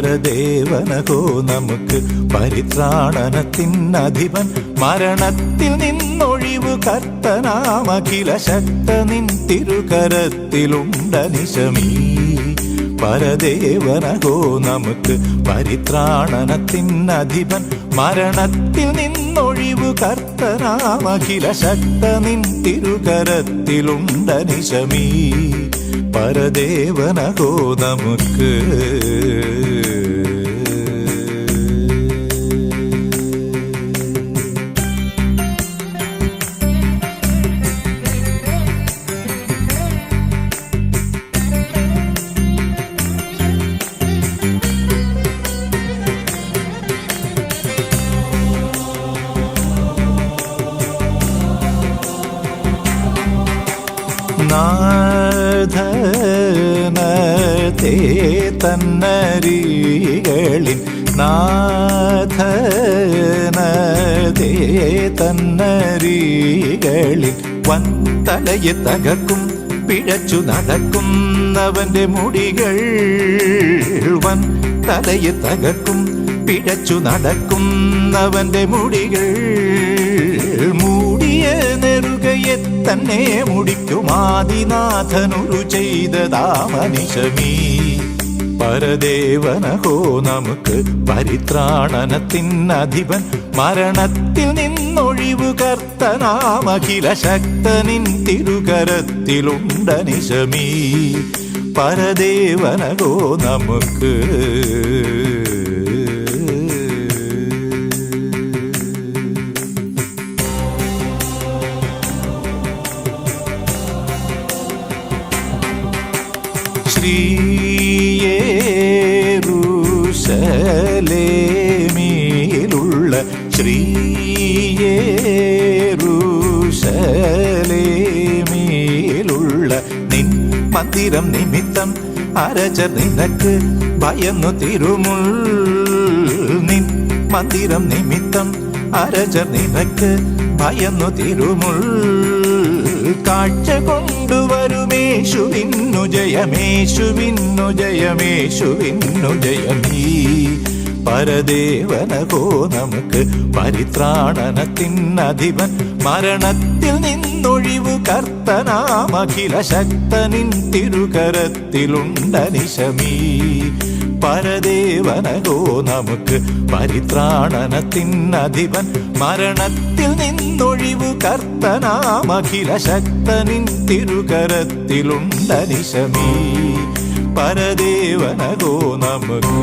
പരദേവനകോ നമുക്ക് പരിത്രാണനത്തിനധിപൻ മരണത്തിൽ നിന്നൊഴിവു കർത്തനാമഖില ശക്ത നിൻ തിരുകരത്തിലുണ്ടനിശമീ പരദേവനകോ നമുക്ക് പരിത്രാണനത്തിനധിപൻ മരണത്തിൽ നിന്നൊഴിവു കർത്തനാമഖില ശക്ത നിൻ തിരുകരത്തിലുണ്ടനിശമീ പരദേവനകോ നമുക്ക് നാഥനത്തെ തന്നരികളിൻ നാഥനത്തെ തന്നരികളിൻ വൻതലയെ തകർക്കും പിഴച്ചു നടക്കുന്നവന്റെ മുടികൾ വൻതലയെ തകർക്കും പിഴച്ചു നടക്കുന്നവന്റെ മുടികൾ മൂടിയ നെറുകയെ തന്നെ മുടിക്കുമാദിനാഥനുരു ചെയ്തതാമനിശമീ പരദേവനഹോ നമുക്ക് പരിത്രാണനത്തിനധിപൻ മരണത്തിൽ നിന്നൊഴിവു കർത്തനാമഖില ശക്തനിൻ തിരുകരത്തിലുണ്ടനിശമീ പരദേവനഹോ നമുക്ക് യേരൂശലേമിലുള്ള യേരൂശലേമിലുള്ള നിൻ മന്ദിരം നിമിത്തം അരജർ നിനക്ക് ഭയന്നു തിരുമുൾ നിൻ മന്ദിരം നിമിത്തം അരജർ നിനക്ക് ഭയന്നു തിരുമുൾ കാഴ്ച കൊണ്ടുവരുമേശുവിന്നു ജയമേശുവിന്നു ജയമേശുവിന്നു ജയമീ പരദേവനകോ നമുക്ക് പരിത്രാണനത്തിനധിപൻ മരണത്തിൽ നിന്നൊഴിവു കർത്തനാമഖില ശക്തനിൻ തിരുകരത്തിലുണ്ടനിശമീ പരദേവനകോ നമുക്ക് പരിത്രാണനത്തിനധിപൻ മരണത്തിൽ നിന്നൊഴിവു കർത്തനാമഖില ശക്തനിൻ തിരുകരത്തിലുണ്ടനിശമീ പരദേവനകോ നമുക്ക്